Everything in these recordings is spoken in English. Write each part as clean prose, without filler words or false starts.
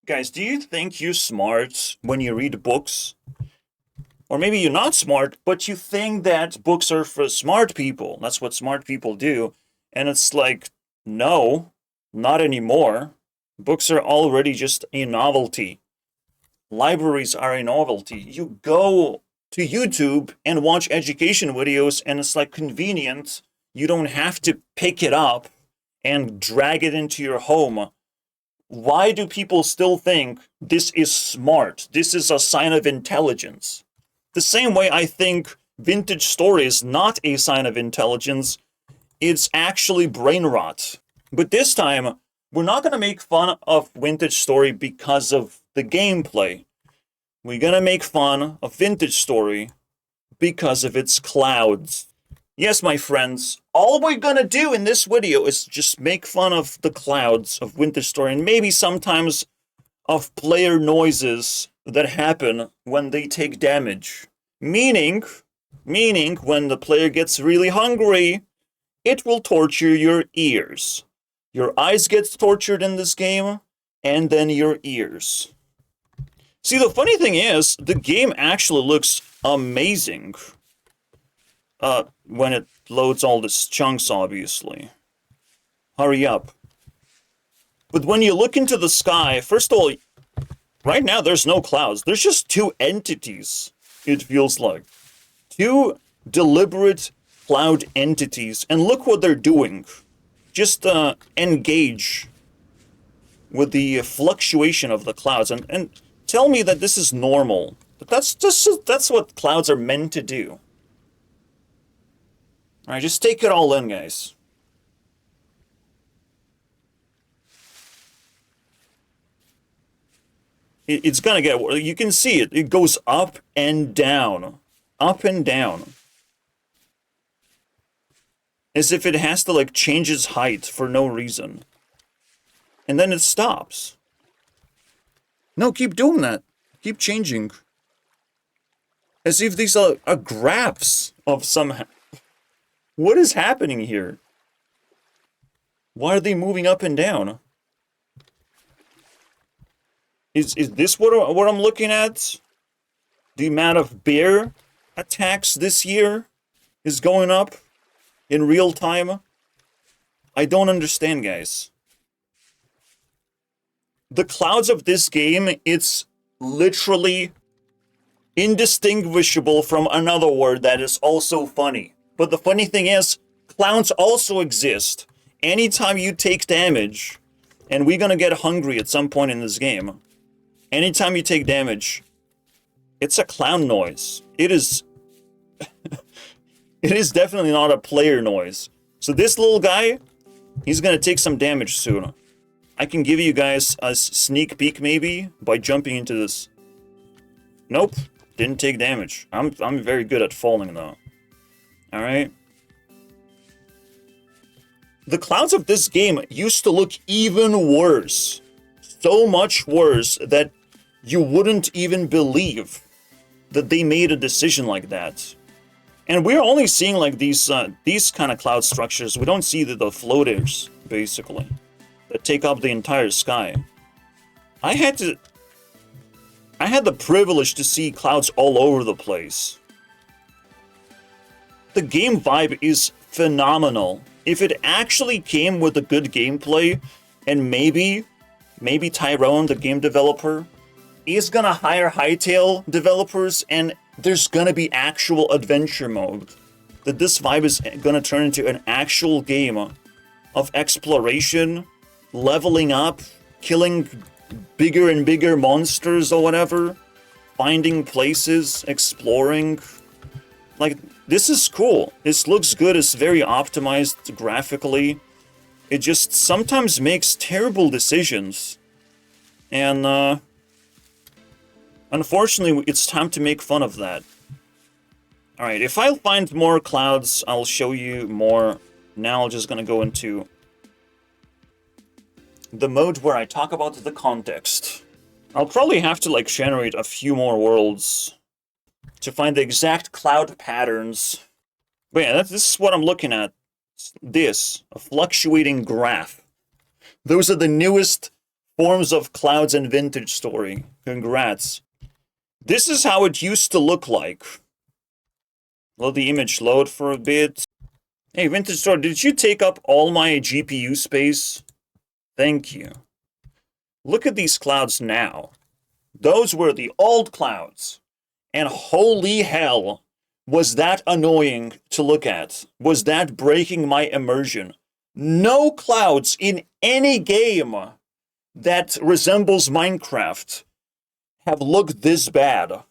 Guys, do you think you're smart when you read books? Or maybe you're not smart, but you think that books are for smart people. That's what smart people do. And it's like, no, not anymore. Books are already just a novelty. Libraries are a novelty. You go to YouTube and watch education videos, and it's like convenient. You don't have to pick it up and drag it into your home. Why do people still think this is smart? This is a sign of intelligence. The same way I think vintage story is not a sign of intelligence, it's actually brain rot. But this time, we're not going to make fun of vintage story because of the gameplay. We're going to make fun of vintage story because of its clouds. Yes, my friends, all we're going to do in this video is just make fun of the clouds of vintage story and maybe sometimes of player noises that happen when they take damage. Meaning when the player gets really hungry, it will torture your ears. Your eyes get tortured in this game, and then your ears. See, the funny thing is, the game actually looks amazing. When it loads all these chunks, obviously. Hurry up. But when you look into the sky, first of all, right now there's no clouds. There's just two entities, it feels like. Two deliberate cloud entities. And look what they're doing. Just engage with the fluctuation of the clouds. And tell me that this is normal. But that's what clouds are meant to do. Alright, just take it all in, guys. It's gonna get worse. You can see it. It goes up and down. Up and down. As if it has to, like, change its height for no reason. And then it stops. No, keep doing that. Keep changing. As if these are graphs of some... What is happening here? Why are they moving up and down? Is this what I'm looking at? The amount of bear attacks this year is going up in real time? I don't understand, guys. The clouds of this game, it's literally indistinguishable from another word that is also funny. But the funny thing is, clowns also exist. Anytime you take damage, and we're gonna get hungry at some point in this game, anytime you take damage, it's a clown noise. It is... it is definitely not a player noise. So this little guy, he's gonna take some damage soon. I can give you guys a sneak peek maybe by jumping into this. Nope, didn't take damage. I'm very good at falling though. Alright. The clouds of this game used to look even worse. So much worse that you wouldn't even believe that they made a decision like that. And we're only seeing like these kind of cloud structures. We don't see the floaters, basically, that take up the entire sky. I had the privilege to see clouds all over the place. The game vibe is phenomenal. If it actually came with a good gameplay, and maybe Tyrone, the game developer, is gonna hire Hytale developers, and there's gonna be actual adventure mode. That this vibe is gonna turn into an actual game of exploration, leveling up, killing bigger and bigger monsters or whatever, finding places, exploring. Like, this is cool. This looks good. It's very optimized graphically. It just sometimes makes terrible decisions. And, unfortunately, it's time to make fun of that. Alright, if I find more clouds, I'll show you more. Now I'm just gonna go into the mode where I talk about the context. I'll probably have to, like, generate a few more worlds to find the exact cloud patterns. But yeah, this is what I'm looking at. This, a fluctuating graph. Those are the newest forms of clouds and vintage story. Congrats. This is how it used to look like. Let the image load for a bit. Hey, vintage story, did you take up all my GPU space? Thank you. Look at these clouds now. Those were the old clouds. And holy hell, was that annoying to look at? Was that breaking my immersion? No clouds in any game that resembles Minecraft have looked this bad.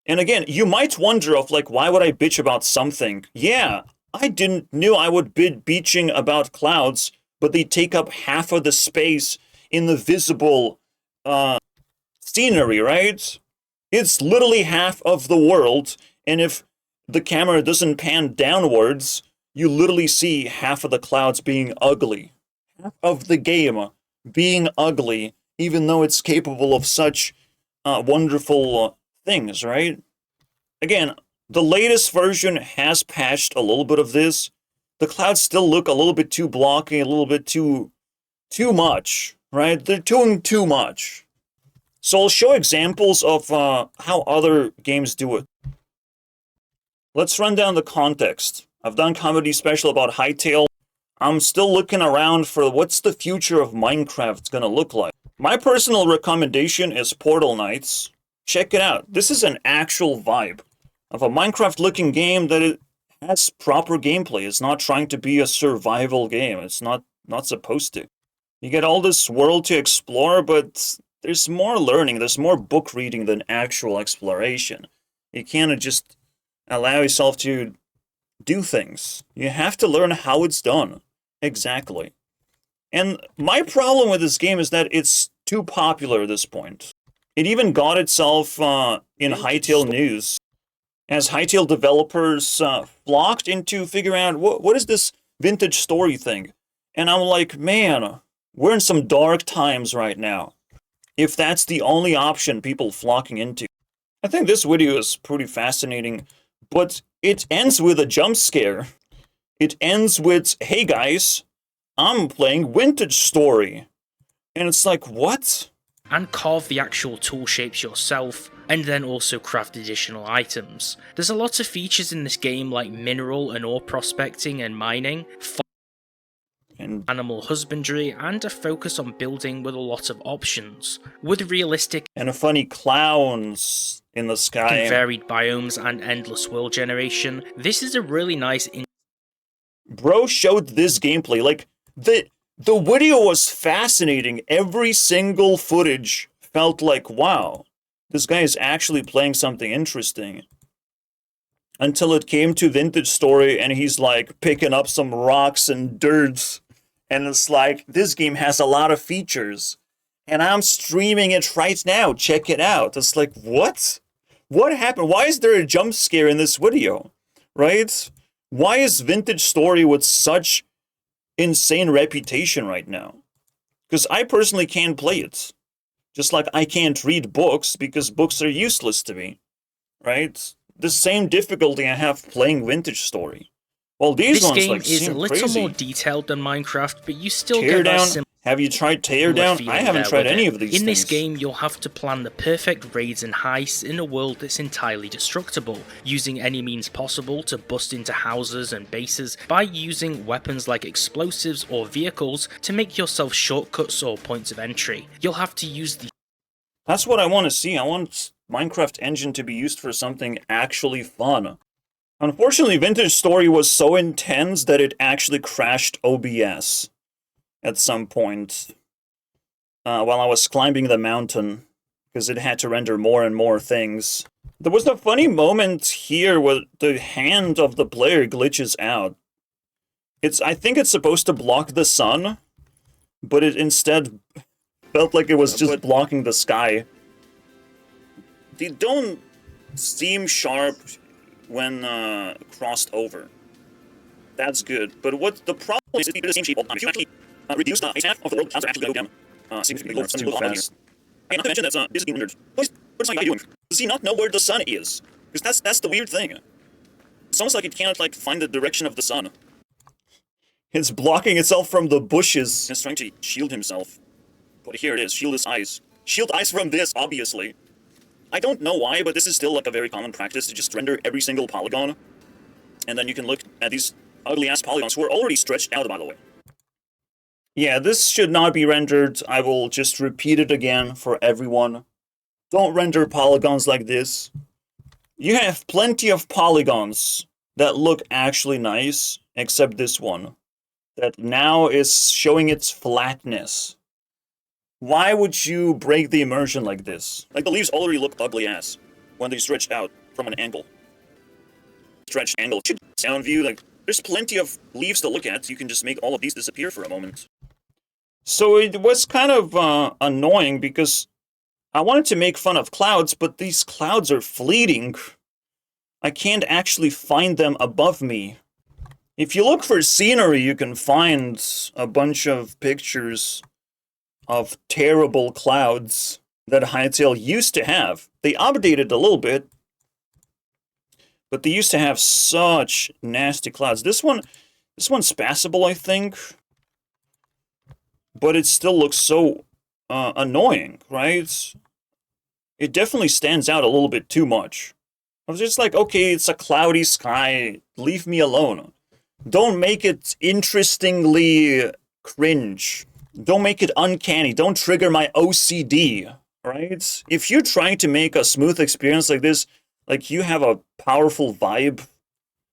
And again, you might wonder of like, why would I bitch about something? Yeah, I didn't know I would be bitching about clouds, but they take up half of the space in the visible scenery, right? It's literally half of the world, and if the camera doesn't pan downwards, you literally see half of the clouds being ugly. Half of the game being ugly, even though it's capable of such wonderful things, right? Again, the latest version has patched a little bit of this. The clouds still look a little bit too blocky, a little bit too much, right? They're doing too much. So I'll show examples of how other games do it. Let's run down the context. I've done comedy special about Hytale. I'm still looking around for what's the future of Minecraft gonna look like. My personal recommendation is Portal Knights. Check it out. This is an actual vibe of a Minecraft-looking game that it has proper gameplay. It's not trying to be a survival game. It's not supposed to. You get all this world to explore, but there's more learning. There's more book reading than actual exploration. You can't just allow yourself to do things. You have to learn how it's done. Exactly. And my problem with this game is that it's too popular at this point. It even got itself in Hytale news, as Hytale developers flocked into figuring out what is this vintage story thing. And I'm like, man, we're in some dark times right now, if that's the only option people flocking into. I think this video is pretty fascinating, but it ends with a jump scare. It ends with, hey guys, I'm playing vintage story. And it's like, what? And carve the actual tool shapes yourself, and then also craft additional items. There's a lot of features in this game like mineral and ore prospecting and mining, and animal husbandry, and a focus on building with a lot of options. With realistic and funny clowns in the sky, and varied biomes and endless world generation, this is a really nice Bro showed this gameplay, like, the video was fascinating. Every single footage felt like, wow, this guy is actually playing something interesting. Until it came to vintage story and he's like picking up some rocks and dirt. And it's like, this game has a lot of features. And I'm streaming it right now. Check it out. It's like, what? What happened? Why is there a jump scare in this video? Right? Why is vintage story with such insane reputation right now? Because I personally can't play it. Just like I can't read books because books are useless to me. Right? The same difficulty I have playing vintage story. Well, these ones game like is seem a little crazy. more detailed than Minecraft, but you still Tear get that down. similar Have you tried Teardown? I haven't tried any of these things. In this game, you'll have to plan the perfect raids and heists in a world that's entirely destructible, using any means possible to bust into houses and bases by using weapons like explosives or vehicles to make yourself shortcuts or points of entry. You'll have to use the... That's what I want to see. I want Minecraft engine to be used for something actually fun. Unfortunately, Vintage Story was so intense that it actually crashed OBS at some point while I was climbing the mountain, because it had to render more and more things. There was a funny moment here where the hand of the player glitches out. I think it's supposed to block the sun, but it instead felt like it was just blocking the sky. They don't seem sharp when crossed over. That's good. But what the problem is the same shape all the time. If you actually reduce the half of the world, clouds actually go down significantly lower. Too fast. And not to mention that this is being rendered. What's this guy doing? Does he not know where the sun is? Because that's the weird thing. It's almost like it cannot like find the direction of the sun. It's blocking itself from the bushes. It's trying to shield himself. But here it is, shieldless eyes. Shield eyes from this, obviously. I don't know why, but this is still like a very common practice to just render every single polygon. And then you can look at these ugly-ass polygons who are already stretched out, by the way. Yeah, this should not be rendered. I will just repeat it again for everyone. Don't render polygons like this. You have plenty of polygons that look actually nice, except this one, that now is showing its flatness. Why would you break the immersion like this? Like, the leaves already look ugly ass when they stretch out from an angle. Stretched angle. Sound view, like, there's plenty of leaves to look at, so you can just make all of these disappear for a moment. So it was kind of annoying because I wanted to make fun of clouds, but these clouds are fleeting. I can't actually find them above me. If you look for scenery, you can find a bunch of pictures of terrible clouds that Hytale used to have. They updated a little bit, but they used to have such nasty clouds. This one's passable, I think, but it still looks so annoying, right? It definitely stands out a little bit too much. I was just like, okay, it's a cloudy sky, leave me alone. Don't make it interestingly cringe. Don't make it uncanny. Don't trigger my OCD, right? If you're trying to make a smooth experience like this, like you have a powerful vibe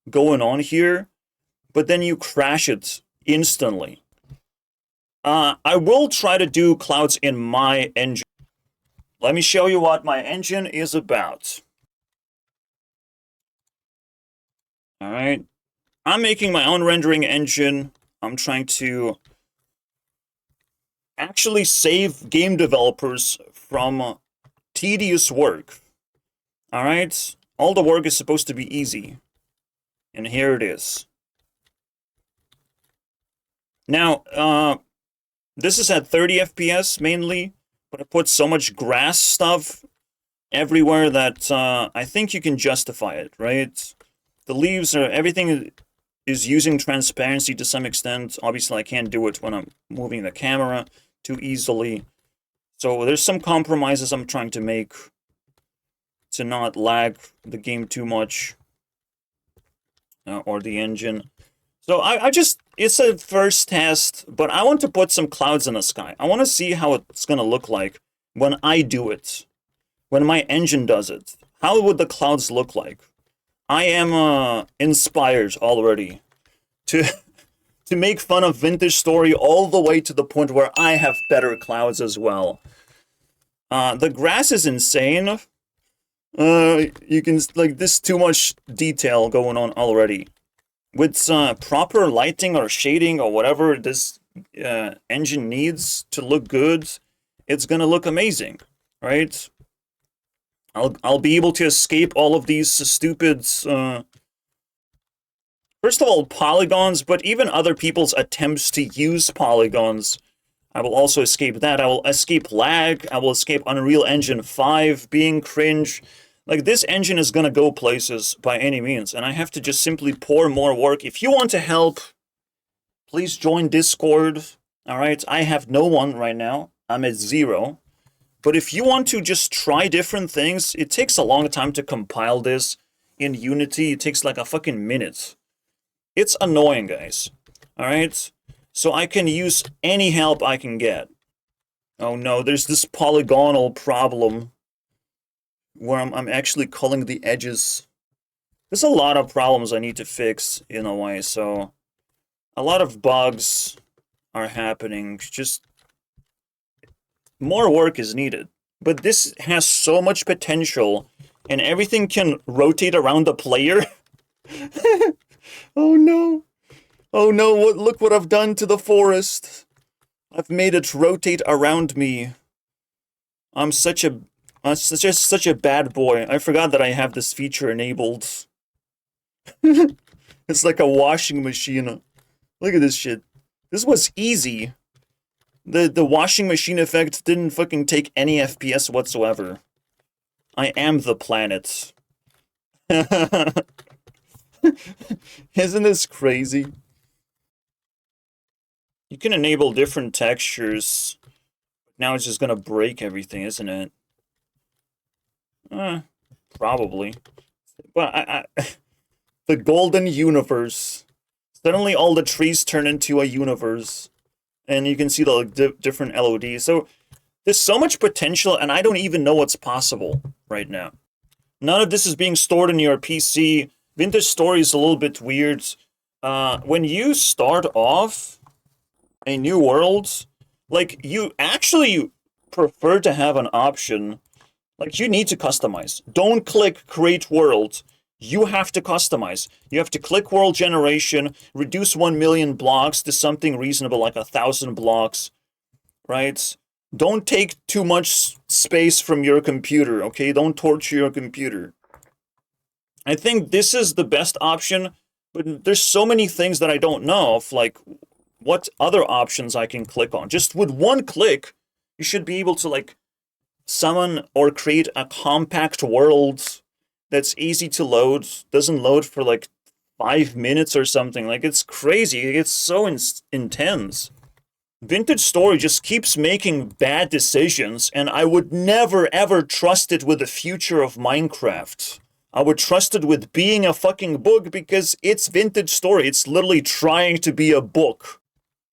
going on here, but then you crash it instantly. I will try to do clouds in my engine. Let me show you what my engine is about. Alright. I'm making my own rendering engine. I'm trying to actually save game developers from tedious work. Alright? All the work is supposed to be easy. And here it is. Now, this is at 30 FPS mainly, but I put so much grass stuff everywhere that I think you can justify it, right? The leaves are, everything is using transparency to some extent. Obviously, I can't do it when I'm moving the camera too easily. So there's some compromises I'm trying to make to not lag the game too much, or the engine. So I just, it's a first test, but I want to put some clouds in the sky. I want to see how it's going to look like when I do it, when my engine does it. How would the clouds look like? I am inspired already to to make fun of Vintage Story all the way to the point where I have better clouds as well. The grass is insane. You can, like, this too much detail going on already. With proper lighting or shading or whatever this engine needs to look good, it's gonna look amazing, right? I'll be able to escape all of these stupid, first of all, polygons, but even other people's attempts to use polygons. I will also escape that. I will escape lag. I will escape Unreal Engine 5 being cringe. Like, this engine is gonna go places by any means, and I have to just simply pour more work. If you want to help, please join Discord, alright? I have no one right now. I'm at 0. But if you want to just try different things, it takes a long time to compile this in Unity. It takes like a fucking minute. It's annoying, guys. Alright? So I can use any help I can get. Oh no, there's this polygonal problem where I'm actually culling the edges. There's a lot of problems I need to fix in a way, so a lot of bugs are happening. Just more work is needed. But this has so much potential, and everything can rotate around the player. Oh no. Oh no, look what I've done to the forest. I've made it rotate around me. I'm such a bad boy. I forgot that I have this feature enabled. It's like a washing machine. Look at this shit. This was easy. The washing machine effect didn't fucking take any FPS whatsoever. I am the planet. Isn't this crazy? You can enable different textures. Now it's just gonna break everything, isn't it? Probably. But the golden universe. Suddenly all the trees turn into a universe. And you can see the like, different LODs. So there's so much potential, and I don't even know what's possible right now. None of this is being stored in your PC. Vintage Story is a little bit weird. When you start off a new world, like, you actually prefer to have an option. Like, you need to customize. Don't click Create World. You have to customize. You have to click World Generation, reduce 1 million blocks to something reasonable like 1,000 blocks, right? Don't take too much space from your computer, okay? Don't torture your computer. I think this is the best option, but there's so many things that I don't know of, like what other options I can click on. Just with one click, you should be able to like summon or create a compact world that's easy to load, doesn't load for like 5 minutes or something. Like, it's crazy. It's so intense. Vintage Story just keeps making bad decisions, and I would never ever trust it with the future of Minecraft. I would trust it with being a fucking book because it's Vintage Story. It's literally trying to be a book.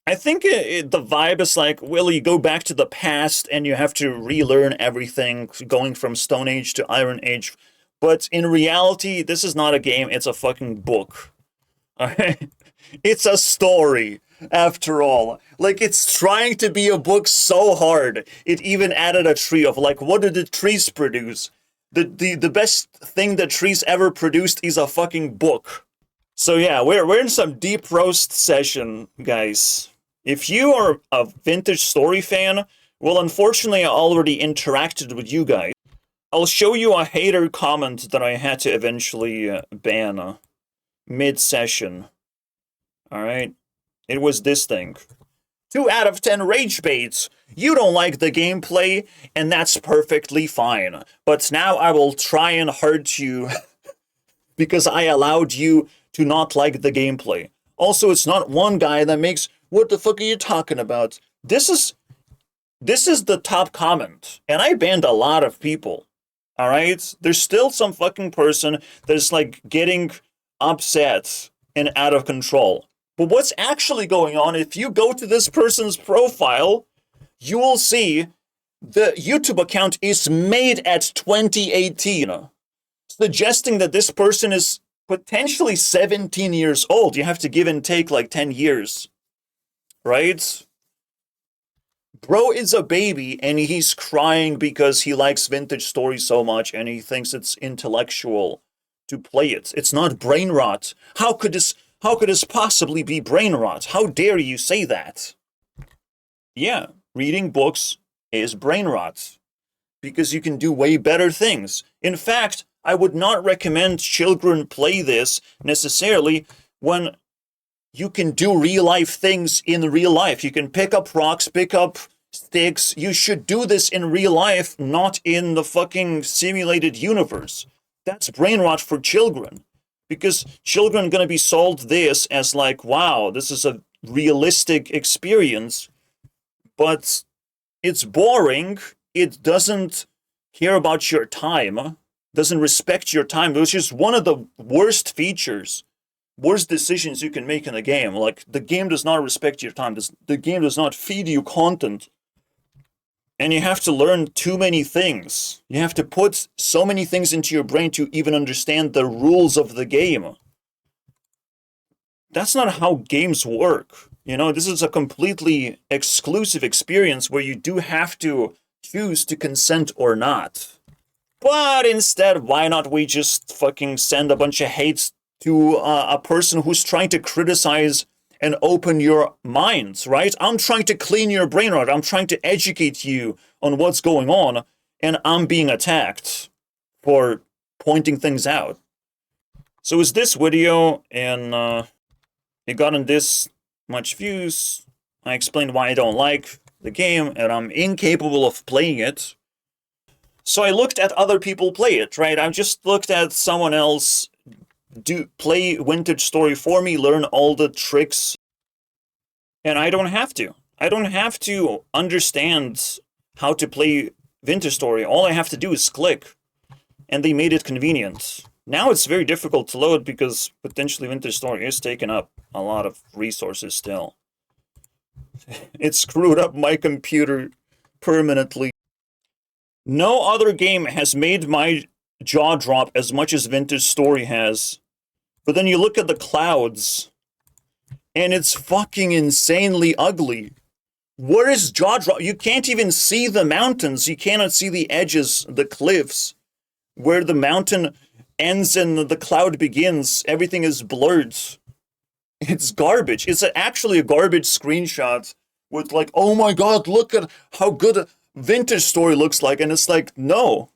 I think the vibe is like, well, you go back to the past and you have to relearn everything, going from Stone Age to Iron Age. But in reality, this is not a game, it's a fucking book. Alright? It's a story, after all. Like, it's trying to be a book so hard. It even added a tree of, like, what did the trees produce? The best thing that trees ever produced is a fucking book. So yeah, we're in some deep roast session, guys. If you are a Vintage Story fan, well, unfortunately I already interacted with you guys. I'll show you a hater comment that I had to eventually ban mid-session. Alright? It was this thing. 2 out of 10 rage baits. You don't like the gameplay, and that's perfectly fine. But now I will try and hurt you because I allowed you to not like the gameplay. Also, it's not one guy that makes, what the fuck are you talking about? This is the top comment, and I banned a lot of people. Alright? There's still some fucking person that's like getting upset and out of control. But what's actually going on, if you go to this person's profile, you will see the YouTube account is made at 2018, suggesting that this person is potentially 17 years old. You have to give and take like 10 years, right? Bro is a baby and he's crying because he likes Vintage Story so much and he thinks it's intellectual to play it. It's not brain rot. How could this possibly be brain rot? How dare you say that? Yeah, reading books is brain rot because you can do way better things. In fact, I would not recommend children play this necessarily when you can do real life things in real life. You can pick up rocks, pick up sticks. You should do this in real life, not in the fucking simulated universe. That's brain rot for children. Because children are gonna be sold this as like, wow, this is a realistic experience. But it's boring. It doesn't care about your time. Doesn't respect your time, which is one of the worst features, worst decisions you can make in a game. Like, the game does not respect your time. The game does not feed you content. And you have to learn too many things. You have to put so many things into your brain to even understand the rules of the game. That's not how games work. You know, this is a completely exclusive experience where you do have to choose to consent or not. But instead, why not we just fucking send a bunch of hates to a person who's trying to criticize and open your minds, right? I'm trying to clean your brain out. I'm trying to educate you on what's going on, and I'm being attacked for pointing things out. So is this video, and it gotten this much views. I explained why I don't like the game, and I'm incapable of playing it. So I looked at other people play it, right? I just looked at someone else play Vintage Story for me, learn all the tricks, and I don't have to. I don't have to understand how to play Vintage Story. All I have to do is click, and they made it convenient. Now it's very difficult to load because potentially Vintage Story is taking up a lot of resources still. It screwed up my computer permanently. No other game has made my jaw drop as much as Vintage Story has. But then you look at the clouds, and it's fucking insanely ugly. Where is jaw drop? You can't even see the mountains. You cannot see the edges, the cliffs, where the mountain ends and the cloud begins. Everything is blurred. It's garbage. It's actually a garbage screenshot with like, oh my god, look at how good a Vintage Story looks like. And it's like, no.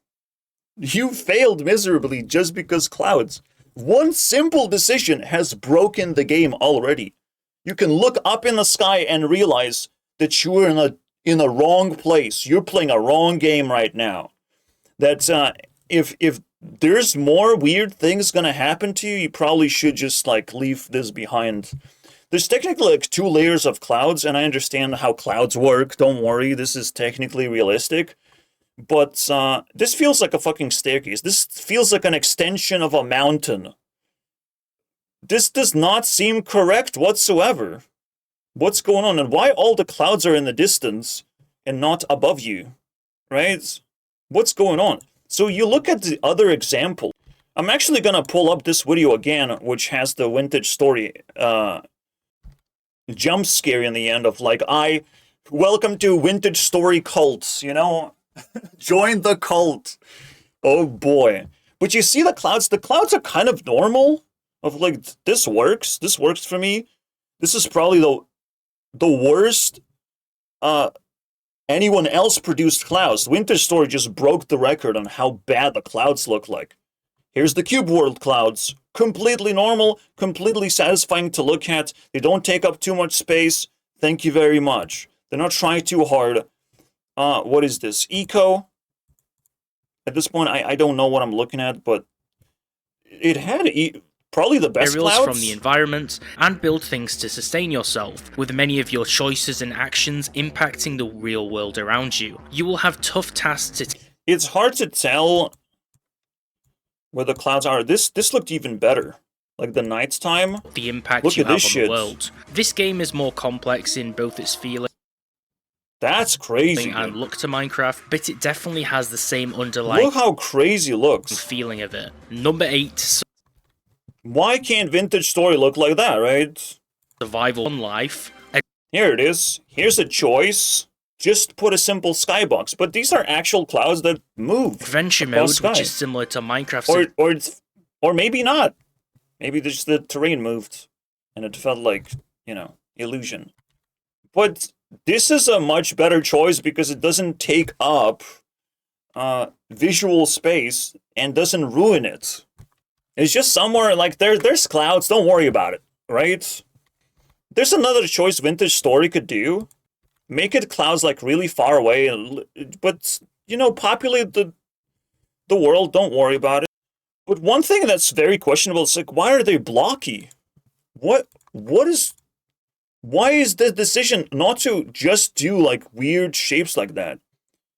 You failed miserably just because clouds. One simple decision has broken the game already. You can look up in the sky and realize that you are in a wrong place. You're playing a wrong game right now. That if there's more weird things gonna happen to you, you probably should just like leave this behind. There's technically like 2 layers of clouds, and I understand how clouds work. Don't worry, this is technically realistic. But this feels like a fucking staircase. This feels like an extension of a mountain. This does not seem correct whatsoever. What's going on? And why all the clouds are in the distance and not above you? Right? What's going on? So you look at the other example. I'm actually gonna pull up this video again, which has the Vintage Story jump scare in the end of like, welcome to Vintage Story cults, you know? Join the cult. Oh boy. But you see the clouds are kind of normal. Of like, this works for me. This is probably the worst anyone else produced clouds. Vintage Story just broke the record on how bad the clouds look like. Here's the Cube World clouds. Completely normal, completely satisfying to look at. They don't take up too much space. Thank you very much. They're not trying too hard. What is this? Eco? At this point, I don't know what I'm looking at, but it had probably the best clouds from the environment, and build things to sustain yourself, with many of your choices and actions impacting the real world around you. You will have tough tasks to It's hard to tell where the clouds are. This looked even better. Like the nighttime. The impact Look you at have this on shit. the world. This game is more complex in both its feeling That's crazy. and look to Minecraft, but it definitely has the same underlying Look how crazy it looks. feeling of it. Number 8, Why can't Vintage Story look like that, right? survival on life. Here it is. Here's a choice. Just put a simple skybox. But these are actual clouds that move. Adventure across mode, sky. which is similar to Minecraft. Or maybe not. Maybe just the terrain moved, and it felt like, you know, illusion. But this is a much better choice because it doesn't take up visual space and doesn't ruin it. It's just somewhere like there's clouds. Don't worry about it, right? There's another choice Vintage Story could do. Make it clouds like really far away, but you know, populate the world. Don't worry about it. But one thing that's very questionable is like, why are they blocky? Why is the decision not to just do like weird shapes like that,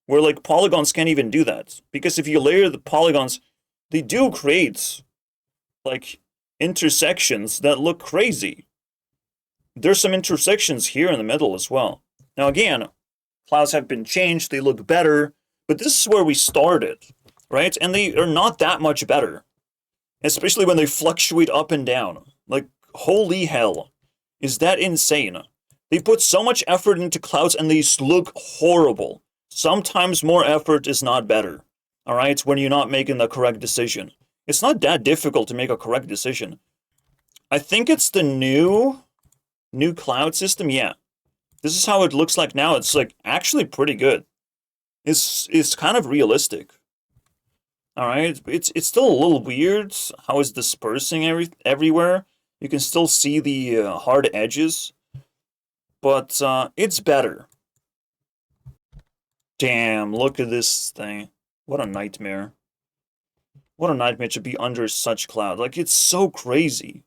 where like polygons can't even do that? Because if you layer the polygons, they do create like intersections that look crazy. There's some intersections here in the middle as well. Now again, clouds have been changed, they look better, but this is where we started, right? And they are not that much better, especially when they fluctuate up and down. Like, holy hell, is that insane? They put so much effort into clouds and they look horrible. Sometimes more effort is not better, all right, when you're not making the correct decision. It's not that difficult to make a correct decision. I think it's the new cloud system, yeah. This is how it looks like now. It's like actually pretty good. It's kind of realistic. All right, it's still a little weird how it's dispersing everywhere. You can still see the hard edges, but it's better. Damn, look at this thing. What a nightmare. What a nightmare to be under such cloud. Like, it's so crazy.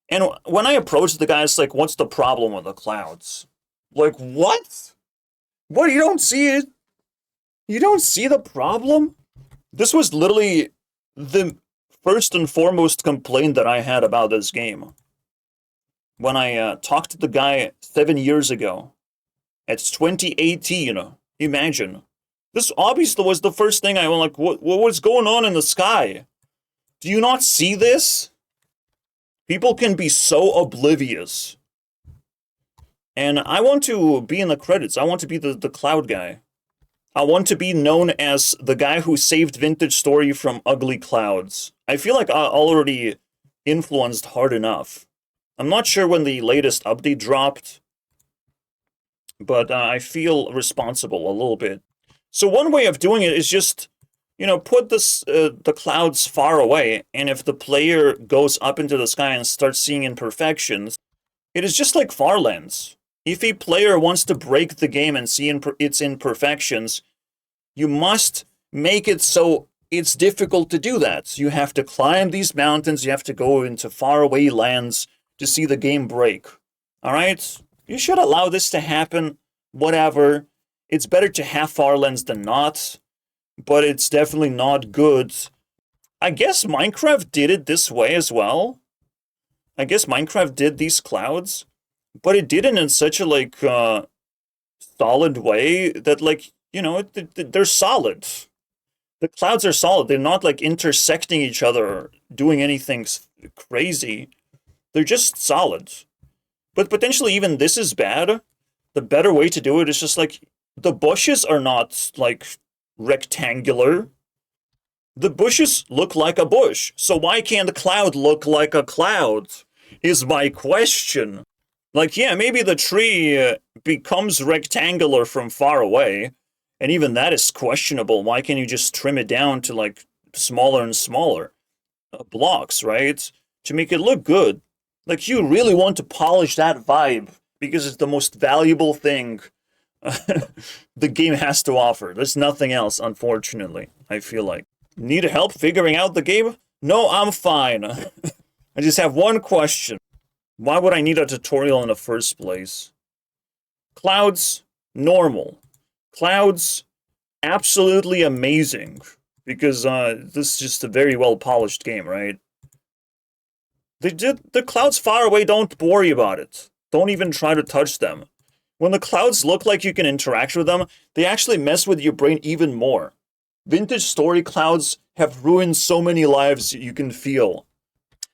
And when I approached the guy, it's like, what's the problem with the clouds? Like, what? What, you don't see it? You don't see the problem? This was literally the first and foremost complaint that I had about this game. When I talked to the guy 7 years ago, it's 2018, imagine. This obviously was the first thing I was like, what's going on in the sky? Do you not see this? People can be so oblivious. And I want to be in the credits. I want to be the cloud guy. I want to be known as the guy who saved Vintage Story from ugly clouds. I feel like I already influenced hard enough. I'm not sure when the latest update dropped, but I feel responsible a little bit. So one way of doing it is just, put the clouds far away, and if the player goes up into the sky and starts seeing imperfections, it is just like Farlands. If a player wants to break the game and see its imperfections, you must make it so it's difficult to do that. You have to climb these mountains, you have to go into faraway lands to see the game break. Alright? You should allow this to happen, whatever. It's better to have Farlands than not, but it's definitely not good. I guess Minecraft did it this way as well. I guess Minecraft did these clouds, but it did it in such a, solid way that, they're solid. The clouds are solid. They're not, intersecting each other or doing anything crazy. They're just solid. But potentially even this is bad. The better way to do it is just, the bushes are not, rectangular. The bushes look like a bush. So why can't the cloud look like a cloud? Is my question. Yeah, maybe the tree becomes rectangular from far away, and even that is questionable. Why can't you just trim it down to, smaller and smaller blocks, right? To make it look good. You really want to polish that vibe, because it's the most valuable thing the game has to offer. There's nothing else, unfortunately, I feel like. Need help figuring out the game? No, I'm fine. I just have one question. Why would I need a tutorial in the first place? Clouds, normal. Clouds, absolutely amazing. Because this is just a very well-polished game, right? The clouds far away, don't worry about it. Don't even try to touch them. When the clouds look like you can interact with them, they actually mess with your brain even more. Vintage Story clouds have ruined so many lives you can feel.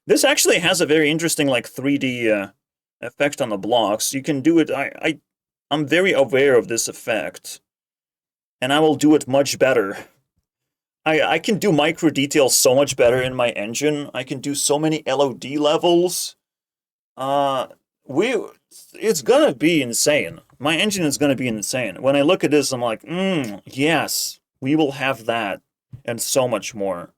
This actually has a very interesting 3D effect on the blocks. You can do it. I'm very aware of this effect, and I will do it much better. I can do micro details so much better in my engine. I can do so many LOD levels. It's gonna be insane. My engine is gonna be insane. When I look at this, I'm like, yes, we will have that, and so much more.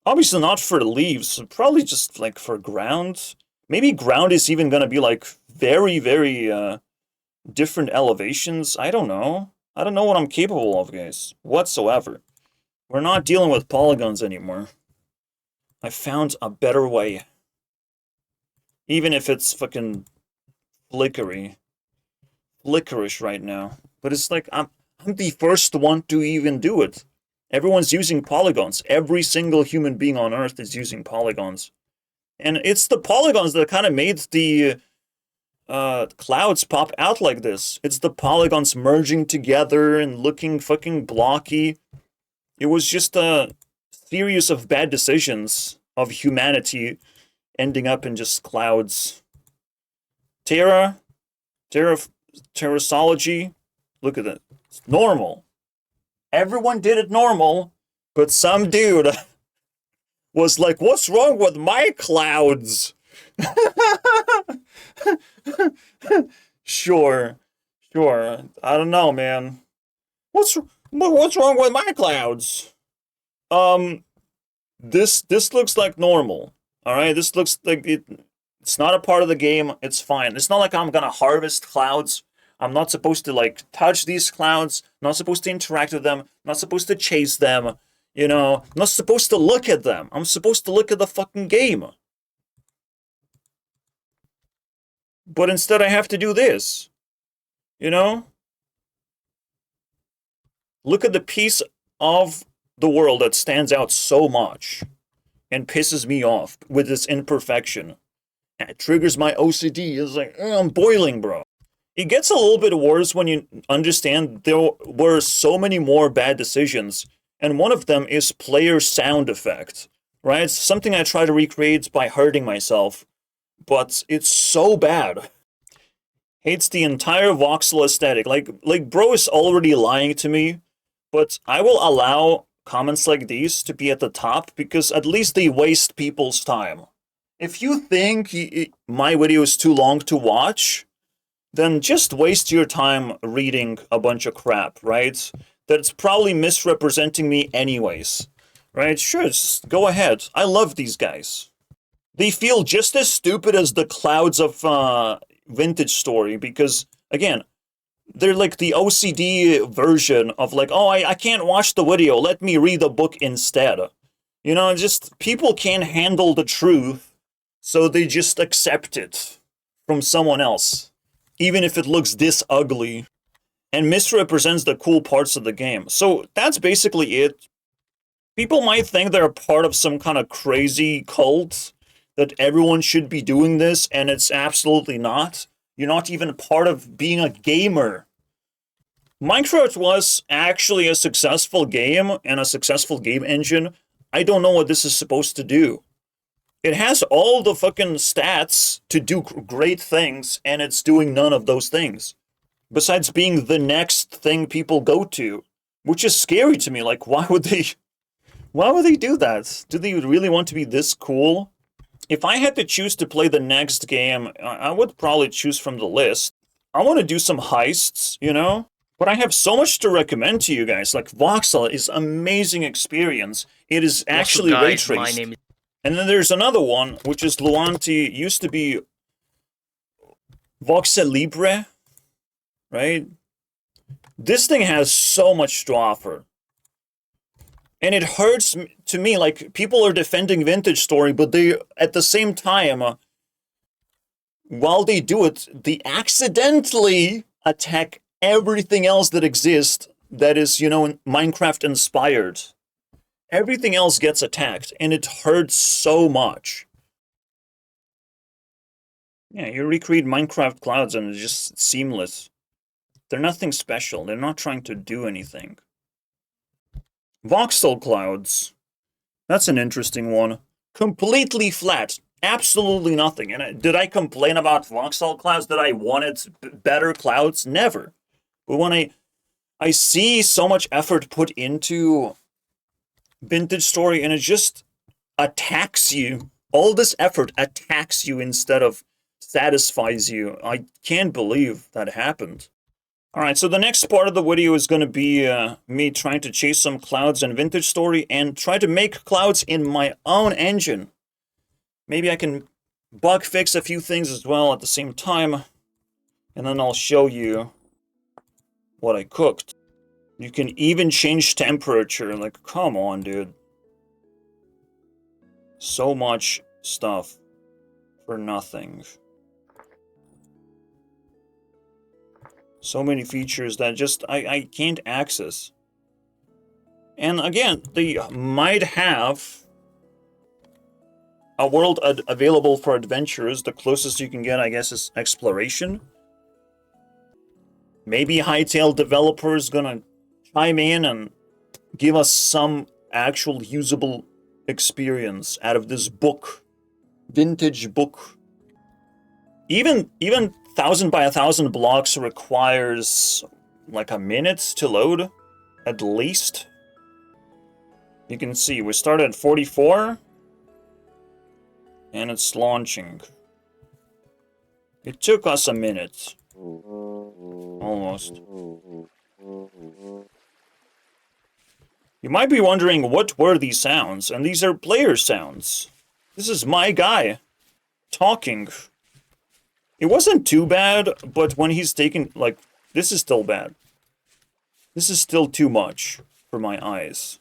Obviously not for leaves, probably just for ground. Maybe ground is even gonna be very, very different elevations. I don't know. I don't know what I'm capable of, guys, whatsoever. We're not dealing with polygons anymore. I found a better way. Even if it's fucking flickerish right now. But it's I'm the first one to even do it. Everyone's using polygons. Every single human being on Earth is using polygons. And it's the polygons that kind of made the clouds pop out like this. It's the polygons merging together and looking fucking blocky. It was just a series of bad decisions of humanity ending up in just clouds. Terrasology, look at it. It's normal. Everyone did it normal, but some dude was like, what's wrong with my clouds? Sure. I don't know, man. What's wrong with my clouds? This looks like normal. All right, this looks like it's not a part of the game. It's fine. It's not like I'm gonna harvest clouds. I'm not supposed to touch these clouds. I'm not supposed to interact with them. I'm not supposed to chase them. I'm not supposed to look at them. I'm supposed to look at the fucking game. But instead I have to do this. Look at the piece of the world that stands out so much and pisses me off with this imperfection. It triggers my OCD. It's like, I'm boiling, bro. It gets a little bit worse when you understand there were so many more bad decisions, and one of them is player sound effect, right? It's something I try to recreate by hurting myself, but it's so bad. Hates the entire voxel aesthetic. Like bro is already lying to me, but I will allow comments like these to be at the top because at least they waste people's time. If you think my video is too long to watch, then just waste your time reading a bunch of crap, right? That's probably misrepresenting me anyways, right? Sure, just go ahead. I love these guys. They feel just as stupid as the clouds of Vintage Story because, again, they're like the OCD version of like, oh, I can't watch the video, let me read the book instead. You know, just people can't handle the truth, so they just accept it from someone else, even if it looks this ugly and misrepresents the cool parts of the game. So that's basically it. People might think they're part of some kind of crazy cult that everyone should be doing this, and it's absolutely not. You're not even part of being a gamer. Minecraft was actually a successful game and a successful game engine. I don't know what this is supposed to do. It has all the fucking stats to do great things, and it's doing none of those things. Besides being the next thing people go to, which is scary to me. Like, why would they do that? Do they really want to be this cool? If I had to choose to play the next game, I would probably choose from the list. I want to do some heists, you know? But I have so much to recommend to you guys. Like, Voxel is an amazing experience. It is actually ray traced. And then there's another one, which is Luanti, used to be Voxel Libre, right? This thing has so much to offer. And it hurts to me, like, people are defending Vintage Story, but they, at the same time, while they do it, they accidentally attack everything else that exists that is, you know, Minecraft-inspired. Everything else gets attacked, and it hurts so much. Yeah, you recreate Minecraft clouds, and it's just seamless. They're nothing special. They're not trying to do anything. Voxel clouds. That's an interesting one. Completely flat. Absolutely nothing. And did I complain about voxel clouds? That I wanted better clouds? Never. But when I see so much effort put into Vintage Story and it just attacks you, all this effort attacks you instead of satisfies you. I can't believe that happened. Alright, so the next part of the video is going to be me trying to chase some clouds in Vintage Story and try to make clouds in my own engine. Maybe I can bug fix a few things as well at the same time, and then I'll show you what I cooked. You can even change temperature, like, come on, dude. So much stuff for nothing. So many features that just I can't access. And again, they might have a world available for adventurers. The closest you can get, I guess, is exploration. Maybe Hightail developers gonna chime in and give us some actual usable experience out of this book. Vintage book. Even 1,000 by 1,000 blocks requires like a minute to load, at least. You can see we started at 44, and it's launching. It took us a minute. Almost. You might be wondering what were these sounds, and these are player sounds. This is my guy talking. It wasn't too bad, but when he's taking, like, this is still bad. This is still too much for my eyes.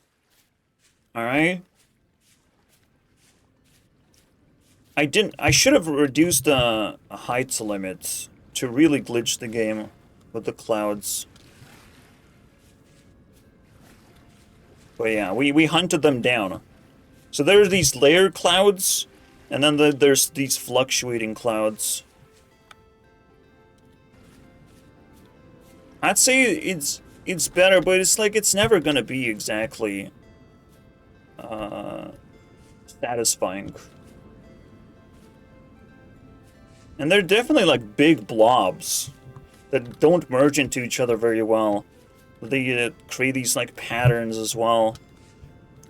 Alright? I should have reduced the height limit to really glitch the game with the clouds. But yeah, we hunted them down. So there are these layer clouds, and then there's these fluctuating clouds. I'd say it's better, but it's like it's never gonna be exactly satisfying. And they're definitely like big blobs that don't merge into each other very well. They create these like patterns as well.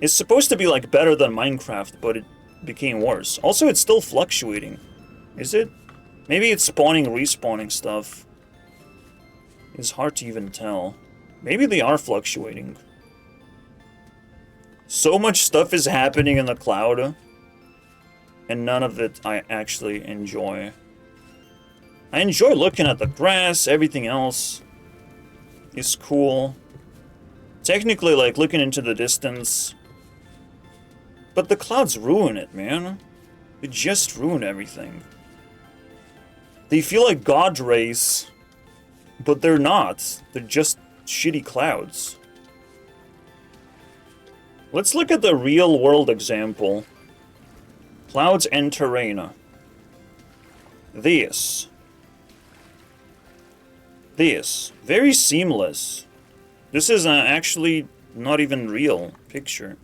It's supposed to be like better than Minecraft, but it became worse. Also, it's still fluctuating. Is it? Maybe it's spawning, respawning stuff. It's hard to even tell. Maybe they are fluctuating. So much stuff is happening in the cloud, and none of it I actually enjoy. I enjoy looking at the grass, everything else is cool. Technically, like, looking into the distance. But the clouds ruin it, man. They just ruin everything. They feel like God rays, but they're not. They're just shitty clouds. Let's look at the real world example. Clouds and terrain. This. Very seamless. This is actually not even real picture.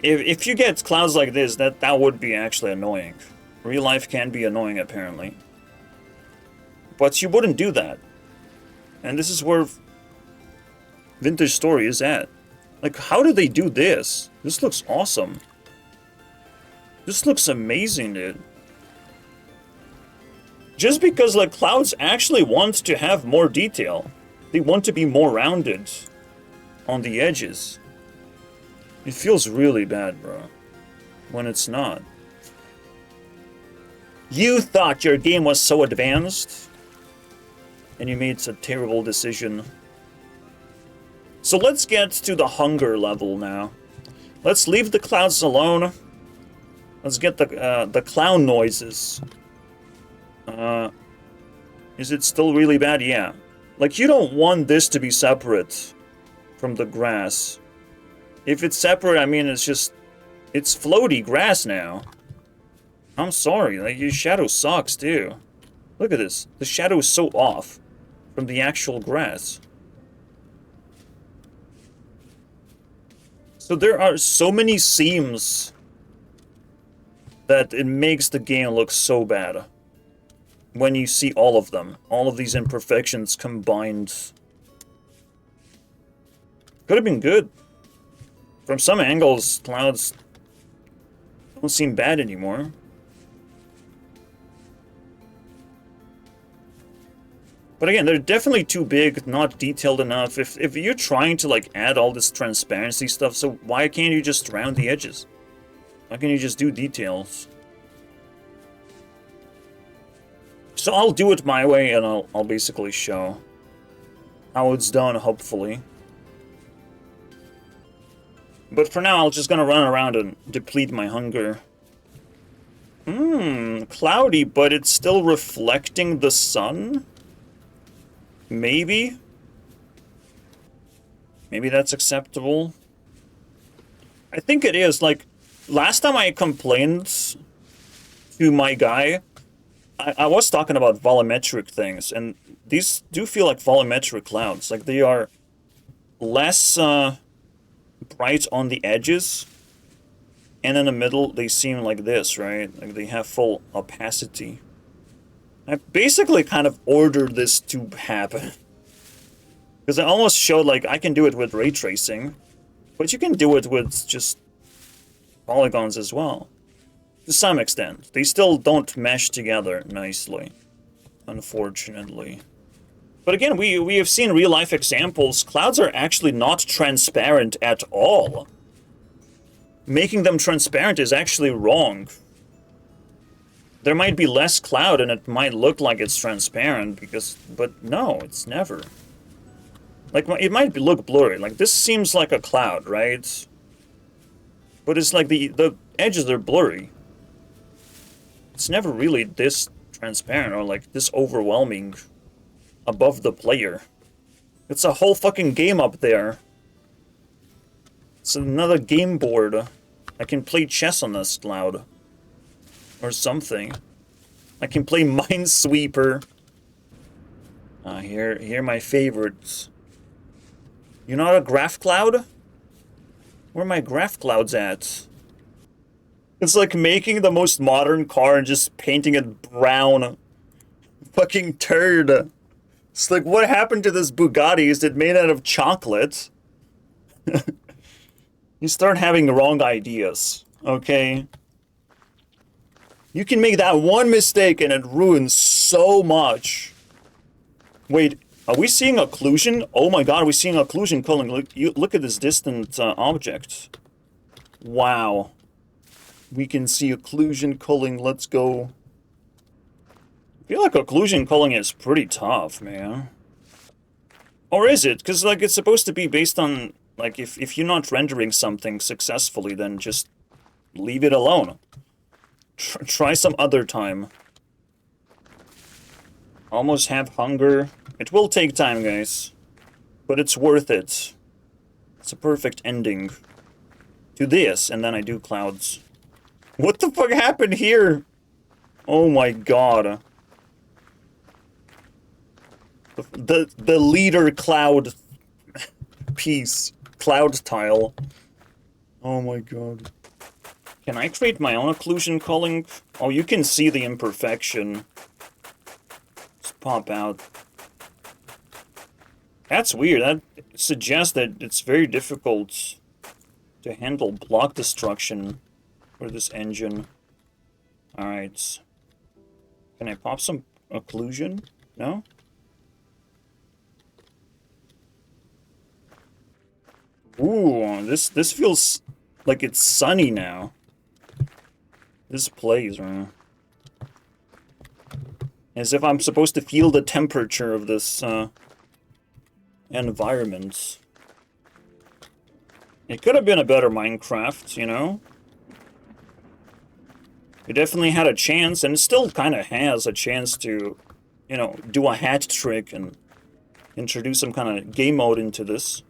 If you get clouds like this, that would be actually annoying. Real life can be annoying, apparently. But you wouldn't do that. And this is where Vintage Story is at. Like, how do they do this? This looks awesome. This looks amazing, dude. Just because, like, clouds actually want to have more detail. They want to be more rounded on the edges. It feels really bad, bro, when it's not. You thought your game was so advanced, and you made a terrible decision. So let's get to the hunger level now. Let's leave the clouds alone. Let's get the clown noises. Is it still really bad? Yeah. Like, you don't want this to be separate from the grass. If it's separate, I mean, it's floaty grass now. I'm sorry, like, your shadow sucks, too. Look at this. The shadow is so off from the actual grass. So there are so many seams that it makes the game look so bad. When you see all of them. All of these imperfections combined. Could have been good. From some angles, clouds don't seem bad anymore. But again, they're definitely too big, not detailed enough. If you're trying to, like, add all this transparency stuff, so why can't you just round the edges? Why can't you just do details? So I'll do it my way, and I'll basically show how it's done, hopefully. But for now, I'm just gonna run around and deplete my hunger. Cloudy, but it's still reflecting the sun? Maybe? Maybe that's acceptable? I think it is. Like, last time I complained to my guy, I was talking about volumetric things, and these do feel like volumetric clouds. Like, they are less bright on the edges, and in the middle they seem like this, right? Like, they have full opacity. I basically kind of ordered this to happen. Because I almost showed, like, I can do it with ray tracing, but you can do it with just polygons as well. To some extent. They still don't mesh together nicely, unfortunately. But again, we have seen real-life examples. Clouds are actually not transparent at all. Making them transparent is actually wrong. There might be less cloud and it might look like it's transparent, but no, it's never. Like, it might look blurry. Like, this seems like a cloud, right? But it's like the edges are blurry. It's never really this transparent or, like, this overwhelming above the player. It's a whole fucking game up there. It's another game board. I can play chess on this cloud. Or something. I can play Minesweeper. Here are my favorites. You're not a graph cloud? Where are my graph clouds at? It's like making the most modern car and just painting it brown. Fucking turd. It's like, what happened to this Bugatti? Is it made out of chocolate? You start having the wrong ideas, okay? You can make that one mistake and it ruins so much. Wait, are we seeing occlusion? Oh my god, are we seeing occlusion culling? Look at this distant object. Wow. We can see occlusion culling, let's go. I feel like occlusion culling is pretty tough, man. Or is it? Because, like, it's supposed to be based on, like, if you're not rendering something successfully, then just leave it alone. Try some other time. Almost have hunger. It will take time, guys. But it's worth it. It's a perfect ending to this, and then I do clouds. What the fuck happened here? Oh my god. The leader cloud piece. Cloud tile. Oh my god. Can I create my own occlusion culling? Oh, you can see the imperfection. Just pop out. That's weird. That suggests that it's very difficult to handle block destruction for this engine. Alright. Can I pop some occlusion? No? Ooh, this feels like it's sunny now. This plays, right? As if I'm supposed to feel the temperature of this environment. It could have been a better Minecraft, you know? It definitely had a chance, and it still kind of has a chance to, you know, do a hat trick and introduce some kind of game mode into this.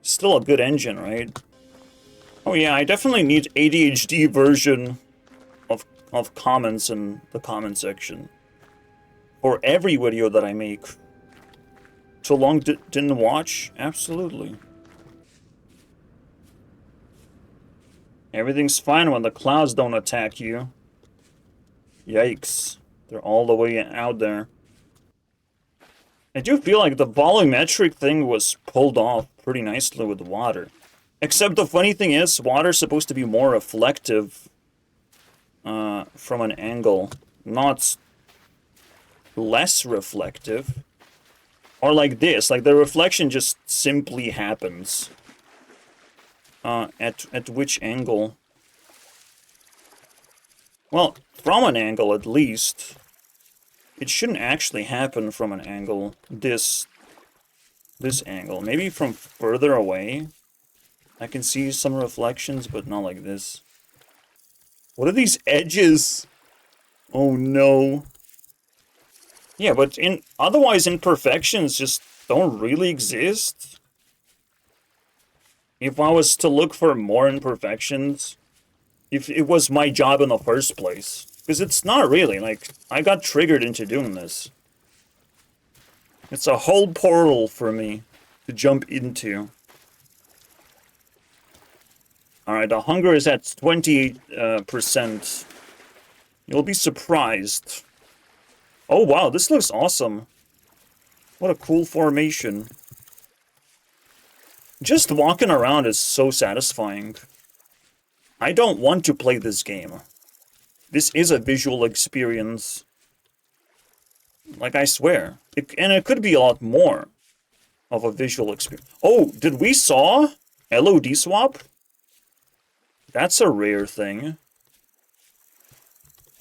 Still a good engine, right? Oh yeah, I definitely need ADHD version of comments in the comment section. For every video that I make. So long didn't watch? Absolutely. Everything's fine when the clouds don't attack you. Yikes. They're all the way out there. I do feel like the volumetric thing was pulled off pretty nicely with water. Except the funny thing is, water's supposed to be more reflective from an angle, not less reflective. Or like this, like the reflection just simply happens. At which angle? Well, from an angle at least. It shouldn't actually happen from an angle, this angle. Maybe from further away. I can see some reflections, but not like this. What are these edges? Oh no. Yeah, but otherwise imperfections just don't really exist. If I was to look for more imperfections, if it was my job in the first place. Because it's not really, like, I got triggered into doing this. It's a whole portal for me to jump into. Alright, the hunger is at 28%. You'll be surprised. Oh wow, this looks awesome. What a cool formation. Just walking around is so satisfying. I don't want to play this game. This is a visual experience. Like, I swear. And it could be a lot more of a visual experience. Oh, did we saw LOD swap? That's a rare thing.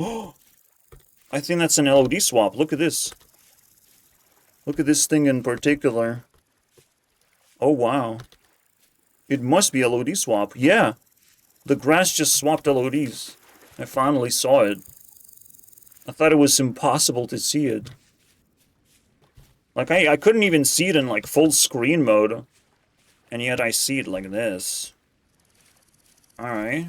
Oh, I think that's an LOD swap. Look at this. Look at this thing in particular. Oh, wow. It must be LOD swap. Yeah. The grass just swapped LODs. I finally saw it. I thought it was impossible to see it. Like, I couldn't even see it in, like, full screen mode. And yet I see it like this. Alright.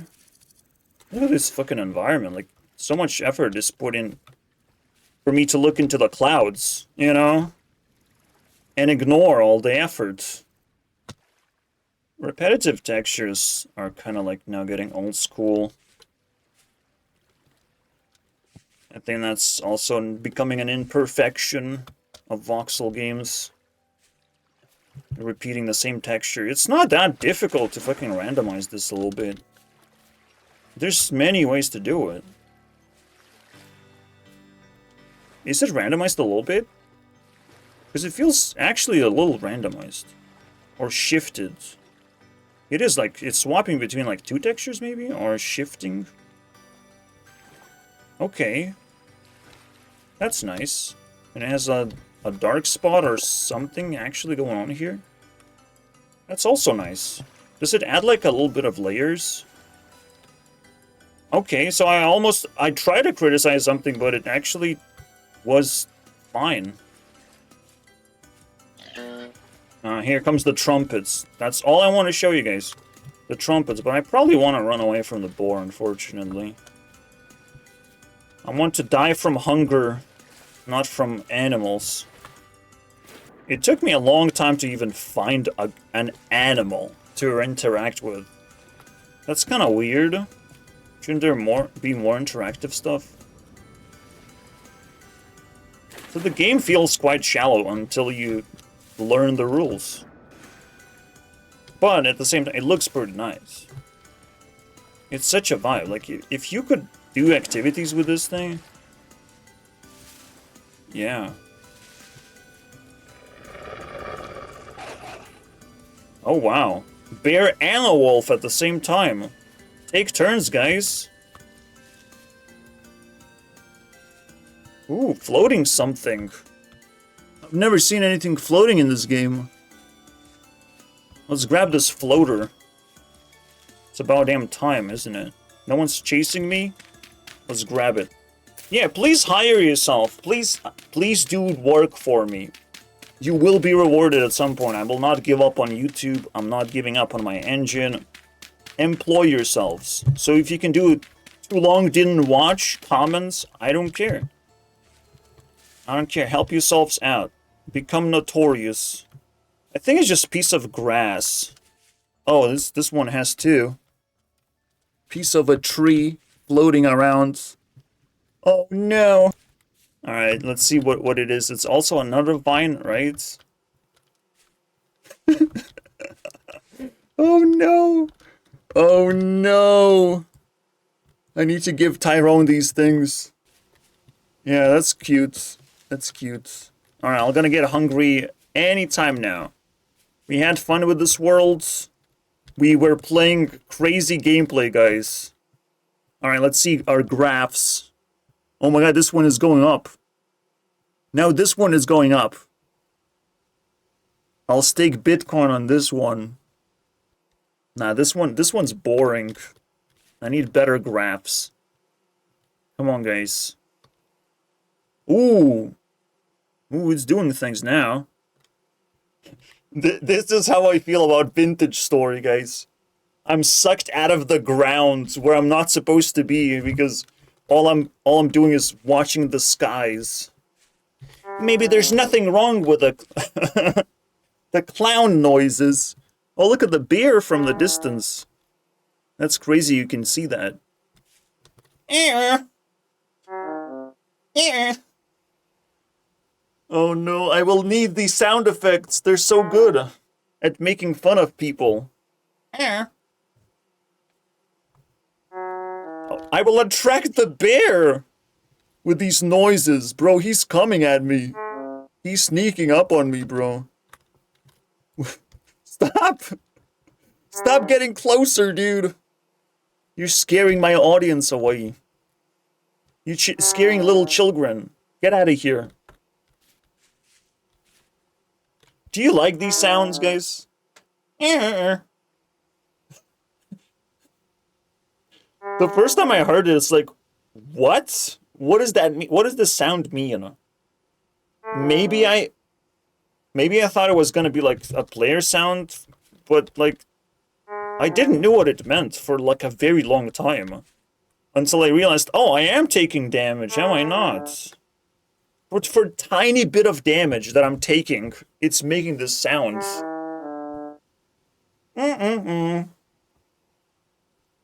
Look at this fucking environment. Like, so much effort is put in for me to look into the clouds, you know? And ignore all the effort. Repetitive textures are kind of like now getting old school. I think that's also becoming an imperfection of voxel games. Repeating the same texture. It's not that difficult to fucking randomize this a little bit. There's many ways to do it. Is it randomized a little bit? Because it feels actually a little randomized. Or shifted. It is like, it's swapping between like 2 textures maybe? Or shifting. Okay. That's nice. And it has a dark spot or something actually going on here. That's also nice. Does it add like a little bit of layers? Okay, so I tried to criticize something, but it actually was fine. Here comes the trumpets. That's all I want to show you guys. The trumpets, but I probably want to run away from the boar, unfortunately. I want to die from hunger, not from animals. It took me a long time to even find an animal to interact with. That's kind of weird. Shouldn't there be more interactive stuff? So the game feels quite shallow until you learn the rules. But at the same time, it looks pretty nice. It's such a vibe. Like, if you could do activities with this thing... Yeah. Oh, wow. Bear and a wolf at the same time. Take turns, guys. Ooh, floating something. I've never seen anything floating in this game. Let's grab this floater. It's about damn time, isn't it? No one's chasing me? Let's grab it. Yeah, please hire yourself. Please do work for me. You will be rewarded at some point. I will not give up on YouTube. I'm not giving up on my engine. Employ yourselves. So if you can do it too long, didn't watch, comments, I don't care. I don't care. Help yourselves out. Become notorious. I think it's just a piece of grass. Oh, this one has 2. Piece of a tree floating around. Oh no. Alright, let's see what it is. It's also another vine, right? Oh no. Oh no. I need to give Tyrone these things. Yeah, that's cute. That's cute. Alright, I'm gonna get hungry anytime now. We had fun with this world. We were playing crazy gameplay, guys. Alright, let's see our graphs. Oh my god, this one is going up. Now this one is going up. I'll stake Bitcoin on this one. Nah, this one's boring. I need better graphs. Come on, guys. Ooh. Ooh, it's doing things now. This is how I feel about Vintage Story, guys. I'm sucked out of the ground where I'm not supposed to be because all I'm doing is watching the skies. Maybe there's nothing wrong with the the clown noises. Oh, look at the bear from the distance. That's crazy, you can see that. Oh no, I will need these sound effects. They're so good at making fun of people. I will attract the bear with these noises. Bro, he's coming at me. He's sneaking up on me, bro. Stop! Stop getting closer, dude. You're scaring my audience away. You're scaring little children. Get out of here. Do you like these sounds, guys? The first time I heard it, it's like, what? What does that mean? What does this sound mean? Maybe I thought it was gonna be like a player sound, but like, I didn't know what it meant for like a very long time. Until I realized, oh, I am taking damage, am I not? But for a tiny bit of damage that I'm taking, it's making this sound.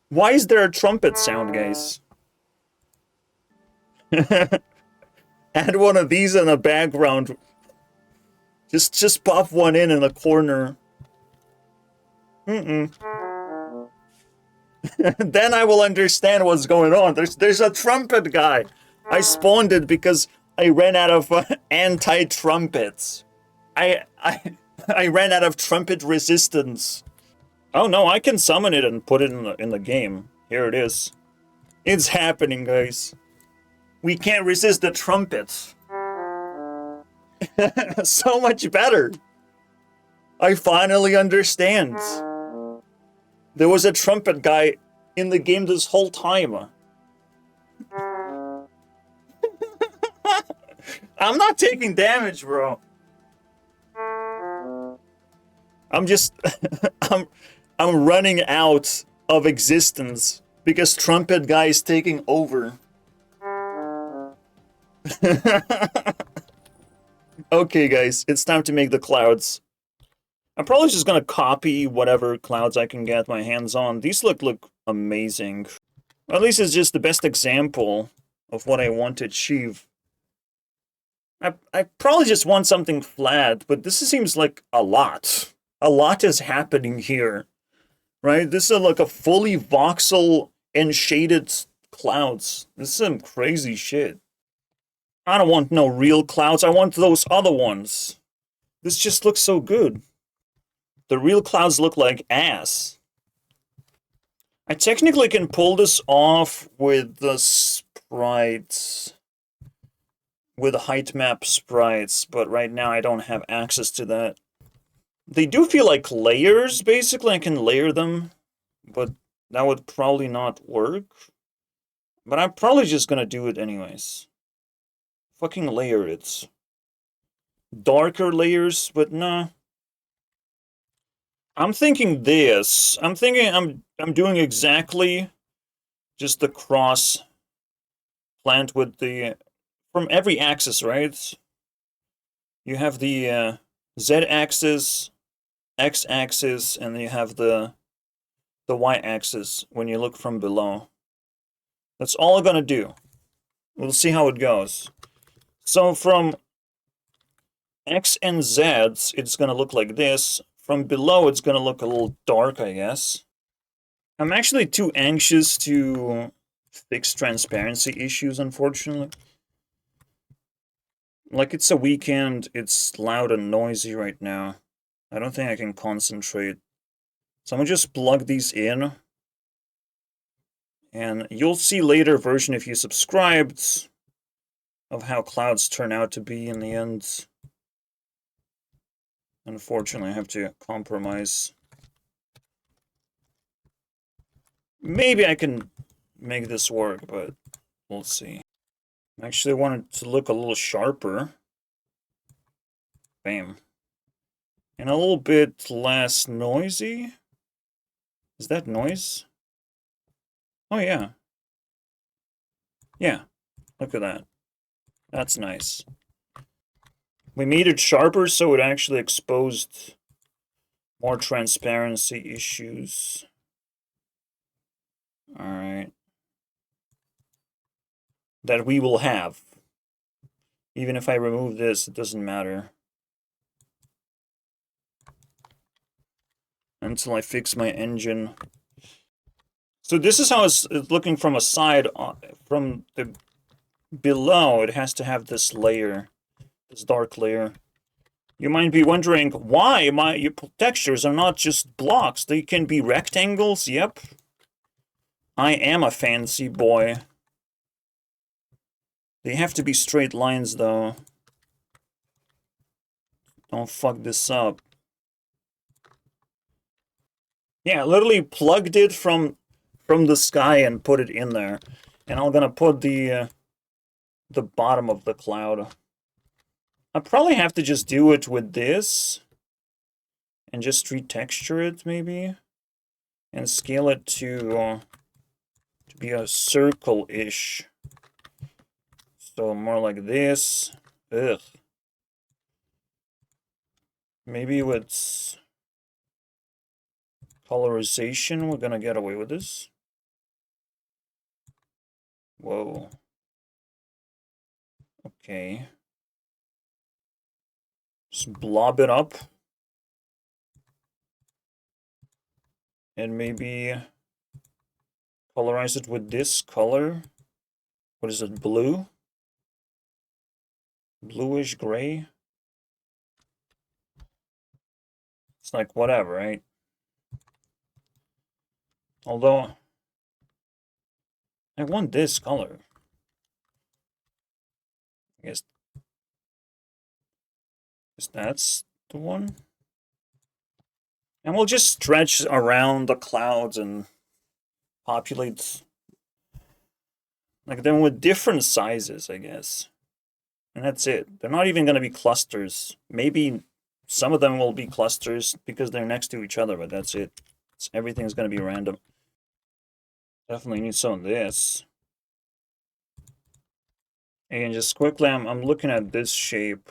Why is there a trumpet sound, guys? Add one of these in the background. Just pop one in the corner. Then I will understand what's going on. There's a trumpet guy. I spawned it because I ran out of anti-trumpets. I ran out of trumpet resistance. Oh no, I can summon it and put it in the game. Here it is. It's happening, guys. We can't resist the trumpets. So much better. I finally understand. There was a trumpet guy in the game this whole time. I'm not taking damage, bro. I'm just I'm running out of existence because trumpet guy is taking over. Okay, guys, it's time to make the clouds. I'm probably just gonna copy whatever clouds I can get my hands on. These look amazing. Or at least it's just the best example of what I want to achieve. I probably just want something flat, but this seems like a lot. A lot is happening here, right? This is like a fully voxel and shaded clouds. This is some crazy shit. I don't want no real clouds. I want those other ones. This just looks so good. The real clouds look like ass. I technically can pull this off with the sprites. With the height map sprites, but right now I don't have access to that. They do feel like layers, basically. I can layer them, but that would probably not work. But I'm probably just gonna do it anyways. Fucking layer it. Darker layers, but nah. I'm thinking this. I'm thinking I'm doing exactly just the cross plant with the from every axis, right? You have the z-axis, x-axis, and then you have the y-axis when you look from below. That's all I'm gonna do. We'll see how it goes. So from x and z's, it's gonna look like this. From below, it's gonna look a little dark, I guess. I'm actually too anxious to fix transparency issues, unfortunately. Like, it's a weekend, it's loud and noisy right now. I don't think I can concentrate. So I'm gonna just plug these in. And you'll see later version if you subscribed of how clouds turn out to be in the end. Unfortunately, I have to compromise. Maybe I can make this work, but we'll see. I actually want it to look a little sharper. Bam. And a little bit less noisy. Is that noise? Oh, yeah. Yeah. Look at that. That's nice. We made it sharper so it actually exposed more transparency issues. Alright. That we will have. Even if I remove this, it doesn't matter. Until I fix my engine. So this is how it's looking from a side. From the below, it has to have this layer. This dark layer. You might be wondering why your textures are not just blocks. They can be rectangles. Yep. I am a fancy boy. They have to be straight lines, though. Don't fuck this up. Yeah, literally plugged it from the sky and put it in there. And I'm gonna put the bottom of the cloud. I probably have to just do it with this. And just retexture it, maybe. and scale it to be a circle-ish. So more like this. Ugh. Maybe with colorization, we're gonna get away with this. Whoa. Okay. Just blob it up. And maybe colorize it with this color. What is it, blue? Bluish gray? It's like whatever, right? Although, I want this color. I guess that's the one. And we'll just stretch around the clouds and populate like them with different sizes, I guess. And that's it. They're not even going to be clusters. Maybe some of them will be clusters because they're next to each other, but that's it. Everything's going to be random. Definitely need some of this. And just quickly, I'm looking at this shape.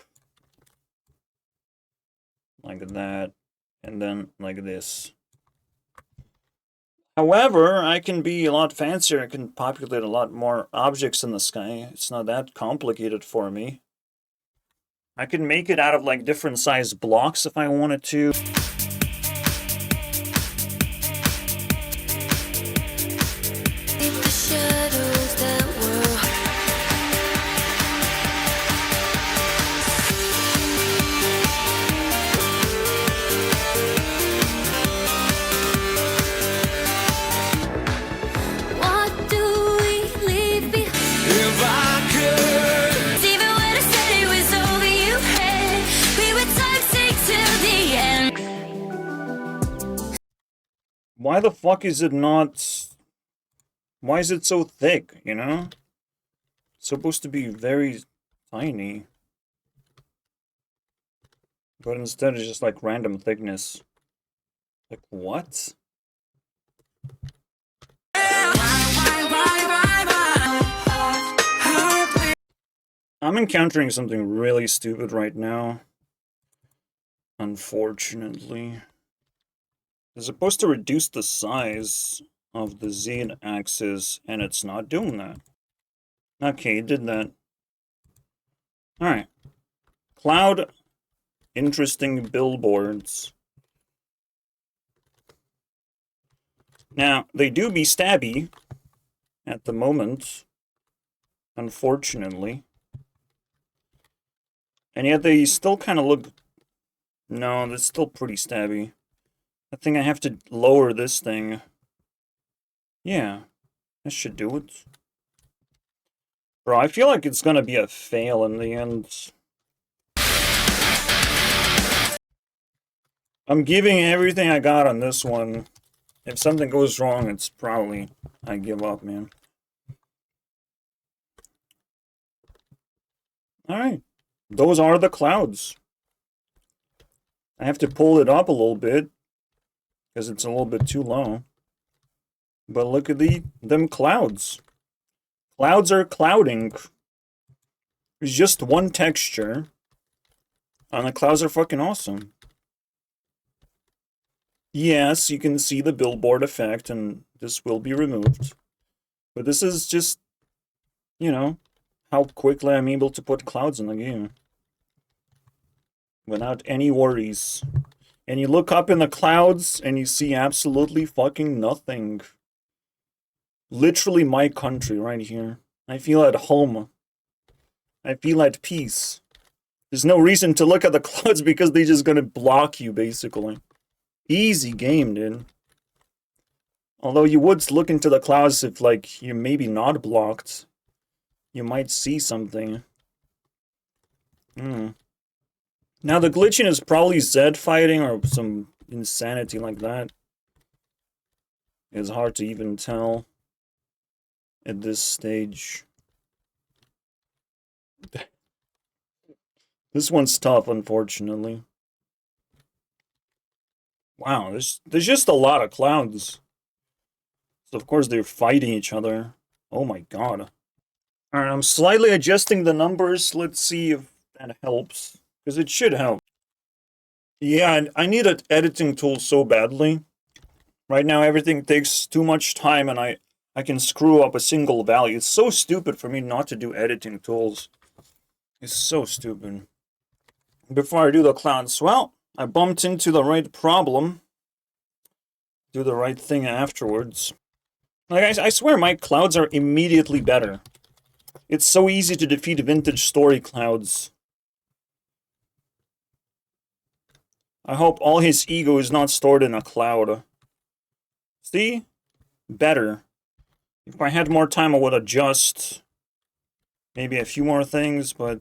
Like that. And then like this. However, I can be a lot fancier. I can populate a lot more objects in the sky. It's not that complicated for me. I can make it out of like different size blocks if I wanted to. Why the fuck is it not... Why is it so thick, you know? It's supposed to be very tiny. But instead it's just like random thickness. Like, what? I'm encountering something really stupid right now. Unfortunately. It's supposed to reduce the size of the z-axis, and it's not doing that. Okay, it did that. Alright. Cloud. Interesting billboards. Now, they do be stabby at the moment, unfortunately. And yet they still kind of look... No, that's still pretty stabby. I think I have to lower this thing. Yeah, that should do it. Bro, I feel like it's gonna be a fail in the end. I'm giving everything I got on this one. If something goes wrong, it's probably... I give up, man. Alright. Those are the clouds. I have to pull it up a little bit. Because it's a little bit too low. But look at them clouds. Clouds are clouding. There's just one texture. And the clouds are fucking awesome. Yes, you can see the billboard effect, and this will be removed. But this is just, you know, how quickly I'm able to put clouds in the game. Without any worries. And you look up in the clouds, and you see absolutely fucking nothing. Literally my country right here. I feel at home. I feel at peace. There's no reason to look at the clouds because they're just gonna block you, basically. Easy game, dude. Although you would look into the clouds if, like, you're maybe not blocked. You might see something. Now, the glitching is probably Zed fighting or some insanity like that. It's hard to even tell at this stage. This one's tough, unfortunately. Wow, there's just a lot of clouds. So of course they're fighting each other. Oh my god. Alright, I'm slightly adjusting the numbers. Let's see if that helps. Because it should help. Yeah, I need an editing tool so badly. Right now everything takes too much time and I can screw up a single value. It's so stupid for me not to do editing tools. It's so stupid. Before I do the clouds, well, I bumped into the right problem. Do the right thing afterwards. Like, I swear my clouds are immediately better. It's so easy to defeat vintage story clouds. I hope all his ego is not stored in a cloud. See? Better. If I had more time, I would adjust maybe a few more things, but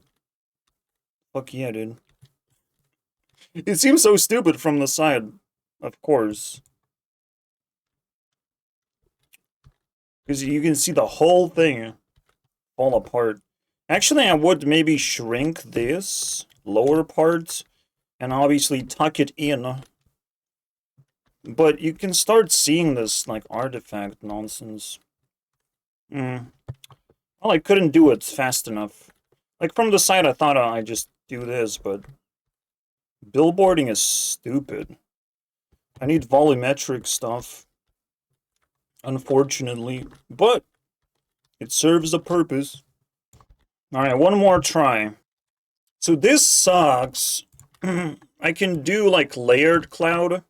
fuck yeah, dude. It seems so stupid from the side, of course. Because you can see the whole thing fall apart. Actually, I would maybe shrink this lower part and obviously tuck it in. But you can start seeing this, like, artifact nonsense. Well, I couldn't do it fast enough. Like, from the side, I thought I'd just do this, but billboarding is stupid. I need volumetric stuff. Unfortunately. But it serves a purpose. Alright, one more try. So this sucks. I can do, like, layered cloud.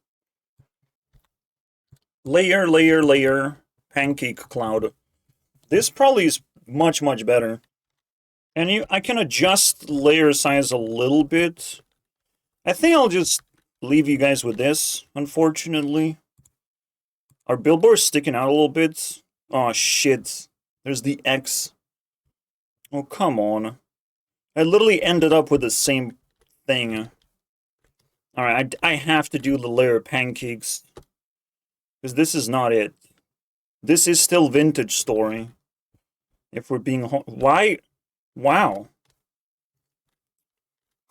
Layer, layer, layer. Pancake cloud. This probably is much, much better. And I can adjust layer size a little bit. I think I'll just leave you guys with this, unfortunately. Our billboard's sticking out a little bit. Oh shit. There's the X. Oh, come on. I literally ended up with the same thing. Alright, I have to do the layer pancakes. Because this is not it. This is still vintage story. If we're being... Why? Wow.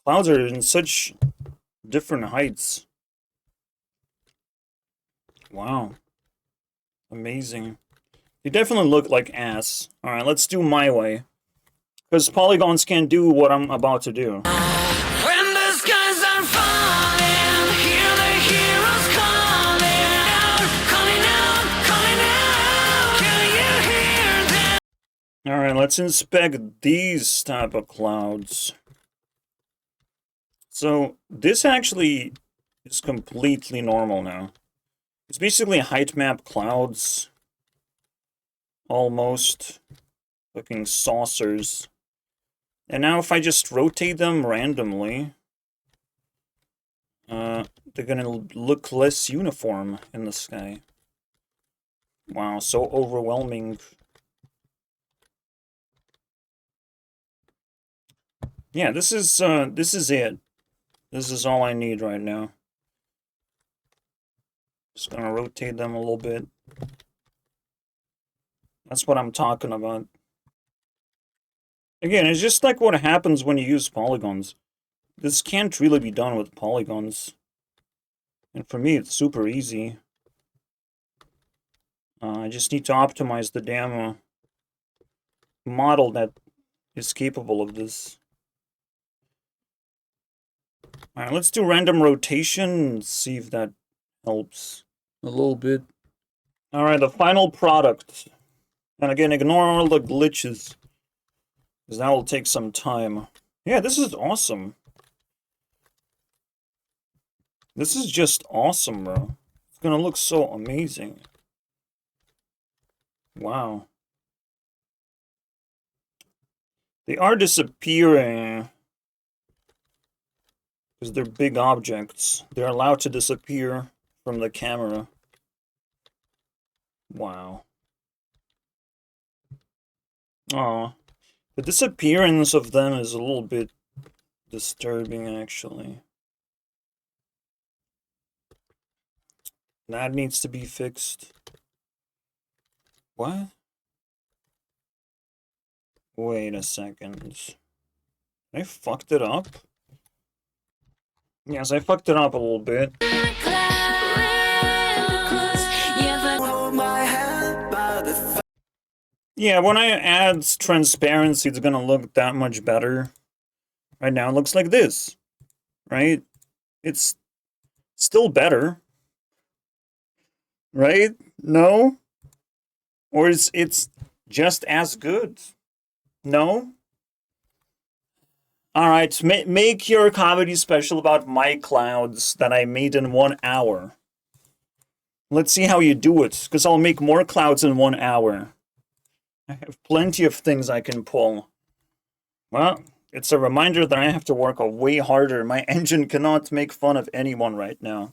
Clouds are in such different heights. Wow. Amazing. They definitely look like ass. Alright, let's do my way. Because polygons can't do what I'm about to do. When the skies are falling, hear the heroes calling out, calling out, calling out. Can you hear them? Alright, let's inspect these type of clouds. So, this actually is completely normal now. It's basically height map clouds. Almost. Looking saucers. And now if I just rotate them randomly, they're gonna look less uniform in the sky. Wow, so overwhelming. Yeah, this is it. This is all I need right now. Just gonna rotate them a little bit. That's what I'm talking about. Again, it's just like what happens when you use polygons. This can't really be done with polygons. And for me, it's super easy. I just need to optimize the damn model that is capable of this. Alright, let's do random rotation and see if that helps a little bit. Alright, the final product. And again, ignore all the glitches. Because that will take some time. Yeah, this is awesome. This is just awesome, bro. It's gonna look so amazing. Wow. They are disappearing. Because they're big objects. They're allowed to disappear from the camera. Wow. Aw. The disappearance of them is a little bit disturbing, actually. That needs to be fixed. What? Wait a second. I fucked it up? Yes, I fucked it up a little bit. Hold my hand. Yeah, when I add transparency, it's gonna look that much better. Right now, it looks like this, right? It's still better, right? No? Or it's just as good? No? Alright, make your comedy special about my clouds that I made in 1 hour. Let's see how you do it, because I'll make more clouds in 1 hour. I have plenty of things I can pull. Well, it's a reminder that I have to work way harder. My engine cannot make fun of anyone right now.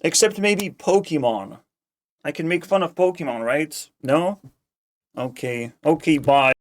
Except maybe Pokemon. I can make fun of Pokemon, right? No? Okay. Okay, bye.